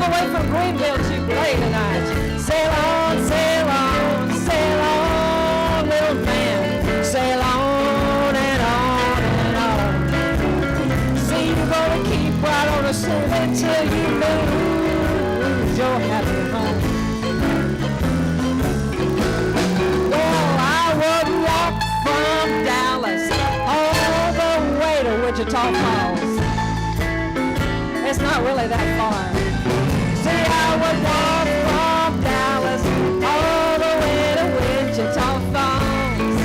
the way from Greenville to play tonight. Sail on, sail on, sail on, little man. Sail on and on and on. See, you're gonna keep right on a sailing till you lose your happy home. Well, I would walk from Dallas all the way to Wichita Falls. It's not really that far. See, I would walk from Dallas all the way to Wichita Falls.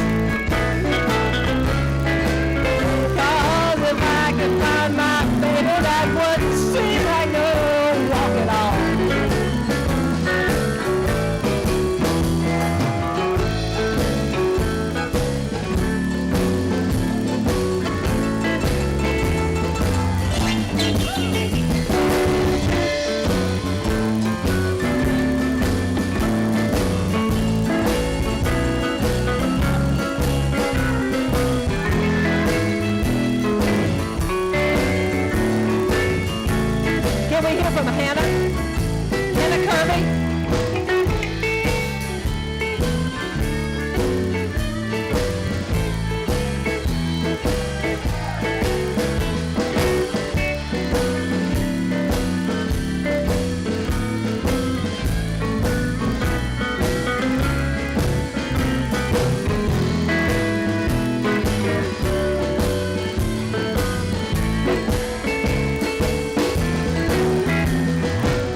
'Cause if I could find my baby, that wouldn't seem like no walk at all. Can we hear from Hannah? Hannah Kirby?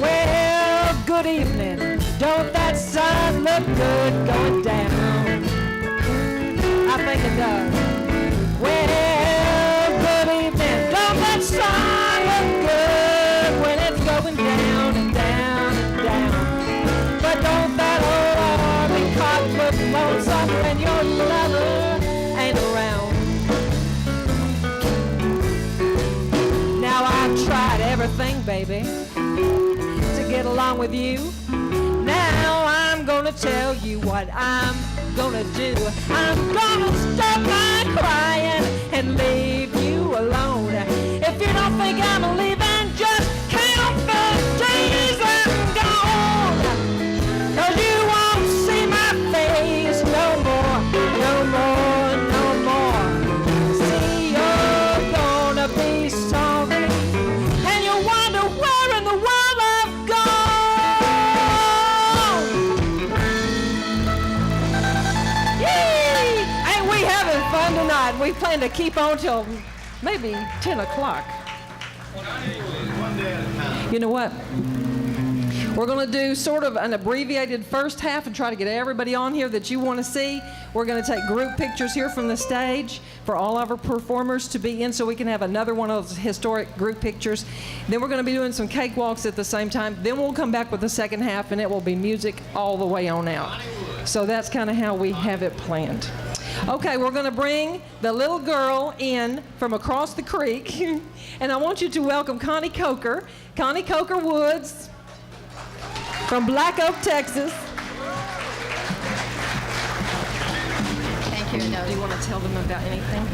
Well, good evening. Don't that sun look good going down? I think it does. Well, good evening. Don't that sun look good when it's going down and down and down? But don't that old army cop look lonesome when your lover ain't around? Now I've tried everything, baby, to get along with you. Now I'm gonna tell you what I'm gonna do. I'm gonna stop my crying and leave you alone. If you don't think I'm leaving, just count the days I'm gone. 'Cause you won't see my face no more, no more, no more. See, you're gonna be sorry, and you'll wonder where in the world I've gone. Yay! Ain't we having fun tonight? We plan to keep on till maybe 10 o'clock. You know what? We're going to do sort of an abbreviated first half and try to get everybody on here that you want to see. We're going to take group pictures here from the stage for all of our performers to be in so we can have another one of those historic group pictures. Then we're going to be doing some cakewalks at the same time. Then we'll come back with the second half and it will be music all the way on out. So that's kind of how we have it planned. Okay, we're going to bring the little girl in from across the creek. And I want you to welcome Connie Coker Woods from Black Oak, Texas. Thank you. Do you want to tell them about anything?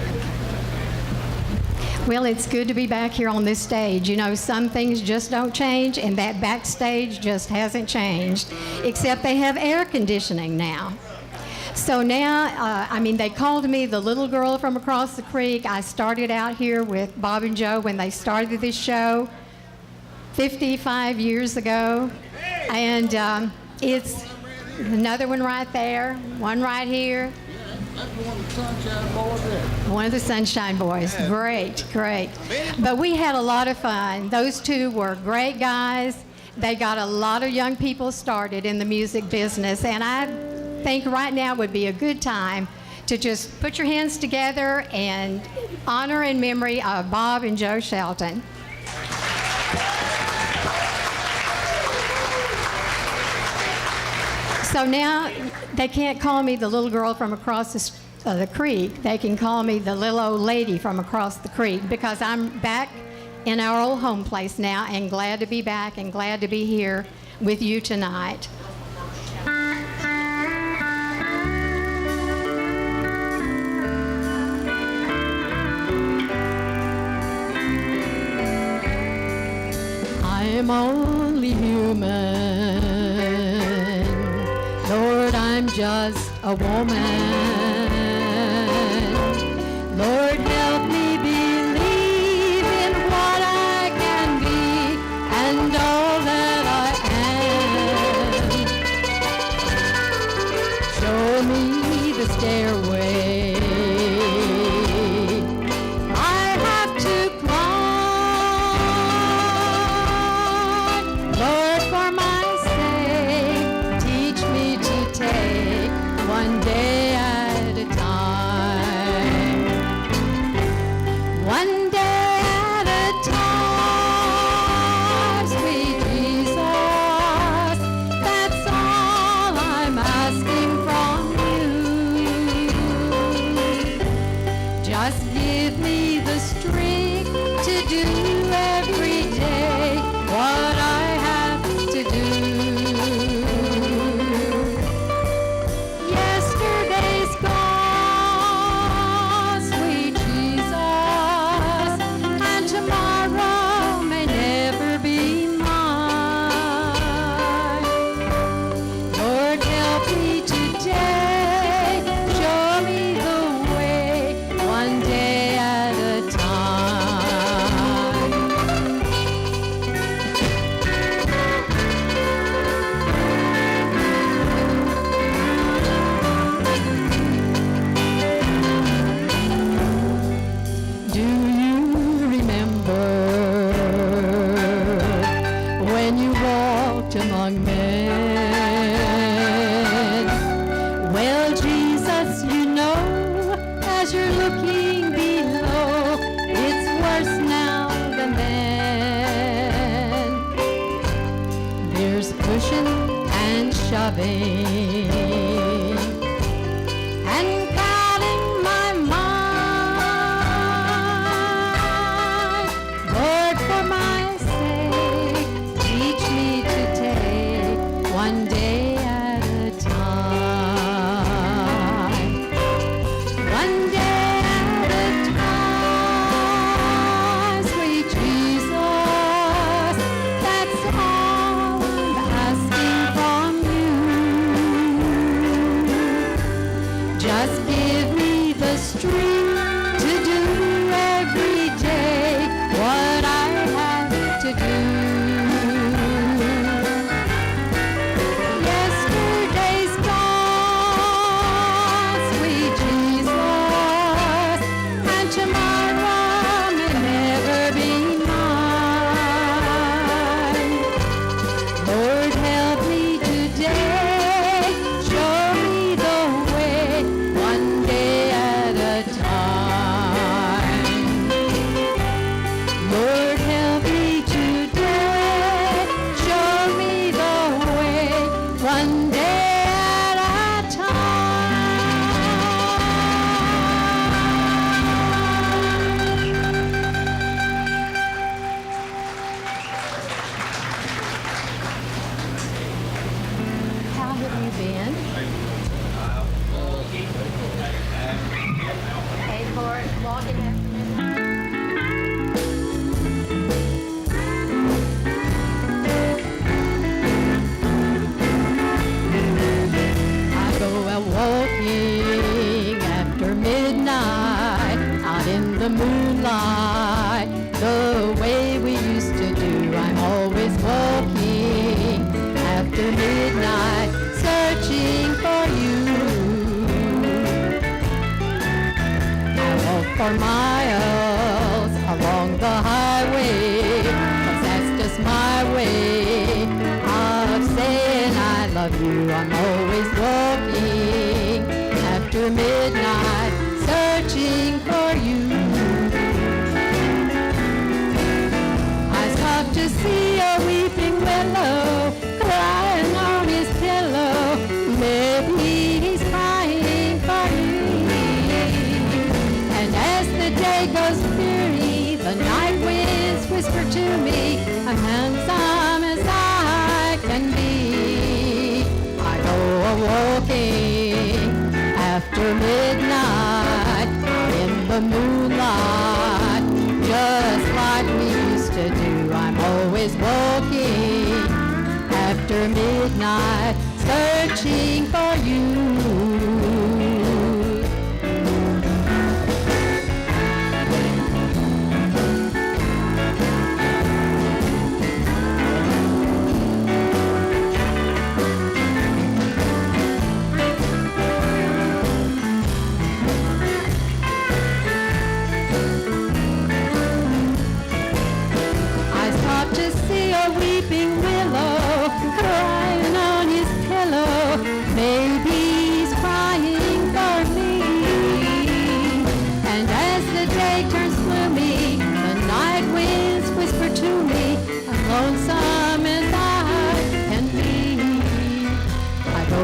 Well, it's good to be back here on this stage. You know, some things just don't change, and that backstage just hasn't changed, except they have air conditioning now. So now, they called me the little girl from across the creek. I started out here with Bob and Joe when they started this show 55 years ago. And it's another one right there, one right here. That's one of the Sunshine Boys there. One of the Sunshine Boys. Great, great. But we had a lot of fun. Those two were great guys. They got a lot of young people started in the music business. And I think right now would be a good time to just put your hands together and honor in memory of Bob and Joe Shelton. So now they can't call me the little girl from across the creek. They can call me the little old lady from across the creek because I'm back in our old home place now and glad to be back and glad to be here with you tonight. I I'm only human. Lord, I'm just a woman. Lord, help me believe in what I can be and all that I am. Show me the stairway I have to climb. Lord, for my sake, teach me to take one day at a time. One day at a time, sweet Jesus, that's all I'm asking from you. Just give me the strength to do every day what I have to do. Yesterday's gone, sweet Jesus, and tomorrow may never be mine. Lord, help me today, show me the way, one day at a time. Do you remember when you walked among men? Well, Jesus, you know, as you're looking below, it's worse now than then. There's pushing and shoving and clouding my mind. Lord, for my sake, teach me to take one day at a time. One day at a time, sweet Jesus, that's all I'm asking from you. Just give me the strength to do every day what I have to do. Yesterday's gone, sweet Jesus, and tomorrow may never be mine. Lord, help me today, show me the way, one day at a time. Lord, help me today, show me the way, one day at a time. How have you been? Paid for it, walking after midnight. I go out walking after midnight, out in the moonlight, the way we used to do. I'm always walking after midnight, searching for you. I walk for miles along the highway, 'cause that's just my way of saying I love you. I'm always walking after midnight, searching for you. I stop to see a weeping willow crying on his pillow. Maybe he's crying for you. And as the day goes weary, the night winds whisper to me, I'm handsome as I can be. I go a-walking after midnight, out in the moonlight, just like we used to do. I'm always always walking after midnight, searching for you. To see a weeping willow crying on his pillow. Maybe he's crying for me. And as the day turns gloomy, the night winds whisper to me, as lonesome as I can be. I go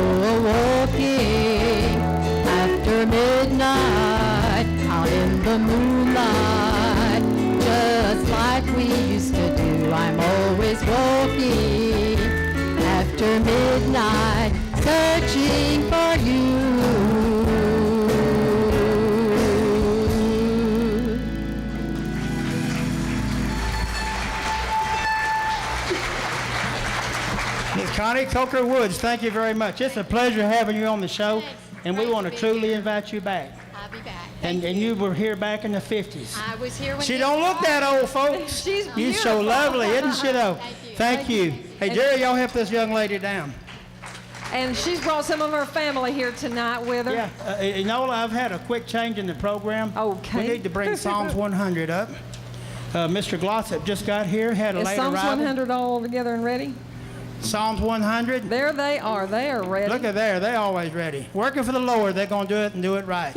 walking after midnight, out in the moonlight, just like we used to do. I'm always walking after midnight, searching for you. Miss Connie Coker Woods, thank you very much. It's a pleasure having you on the show, and we want to truly invite you back. I'll be back. And you were here back in the 50s. I was here when She don't look that old, folks. She's You're so beautiful. lovely, isn't she, though? Thank you. Hey, Jerry, y'all help this young lady down. And she's brought some of her family here tonight with her. Yeah, Enola, I've had a quick change in the program. Okay. We need to bring Psalms 100 up. Mr. Glossop just got here, had a Is late Psalms arrival. 100 all together and ready? Psalms 100. There they are. They are ready. Look at there. They're always ready. Working for the Lord, they're going to do it and do it right.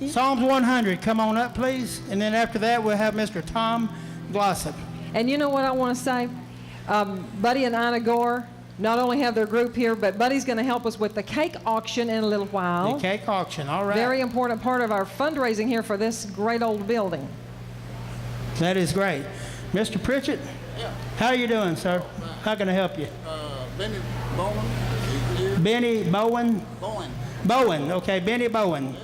Psalms 100, come on up, please. And then after that, we'll have Mr. Tom Glossop. And you know what I want to say? Buddy and Ina Gore not only have their group here, but Buddy's going to help us with the cake auction in a little while. The cake auction, all right. Very important part of our fundraising here for this great old building. That is great. Mr. Pritchett, Yeah. how are you doing, sir? How can I help you? Benny Bowman is here. Benny Bowen? Bowen. Bowen, okay, Benny Bowen.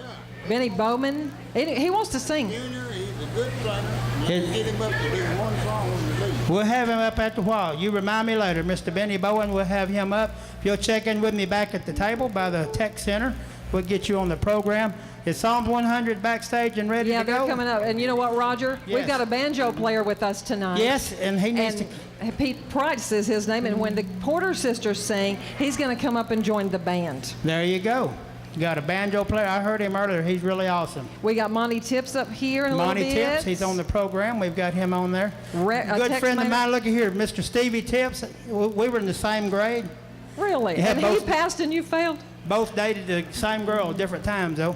Benny Bowman, he wants to sing. Junior, he's a good singer. Let's His- get him up to do one song on the lead. We'll have him up after a while. You remind me later, Mr. Benny Bowen, we'll have him up. If you'll check in with me back at the table by the tech center, we'll get you on the program. Is Psalms 100 backstage and ready Yeah, to they're go? coming up. And you know what, Roger? Yes. We've got a banjo player with us tonight. Yes, and he needs to... And Pete Price is his name, and when the Porter sisters sing, he's going to come up and join the band. There you go. You got a banjo player. I heard him earlier. He's really awesome. We got Monty Tips up here in a Monty little bit. Tips, he's on the program. We've got him on there. A Good text friend of made mine, look at here, Mr. Stevie Tips. We were in the same grade. Really? Yeah, And he both- passed and you failed? Both dated the same girl at different times, though.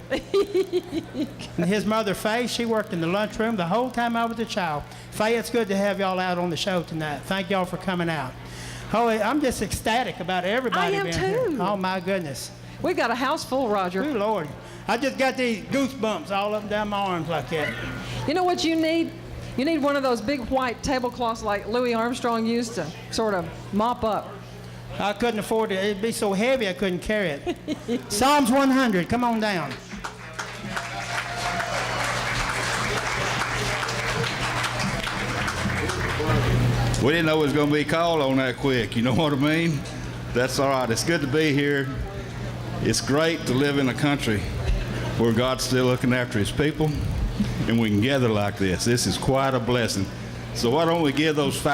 And his mother, Faye, she worked in the lunchroom the whole time I was a child. Faye, it's good to have y'all out on the show tonight. Thank y'all for coming out. Oh, I'm just ecstatic about everybody I am being here. too. Oh, my goodness. We've got a house full, Roger. Good Lord. I just got these goosebumps all up and down my arms like that. You know what you need? You need one of those big white tablecloths like Louis Armstrong used to sort of mop up. I couldn't afford it. It'd be so heavy I couldn't carry it. Psalms 100, come on down. We didn't know it was going to be called on that quick. You know what I mean? That's all right. It's good to be here. It's great to live in a country where God's still looking after his people, and we can gather like this. This is quite a blessing. So why don't we give those five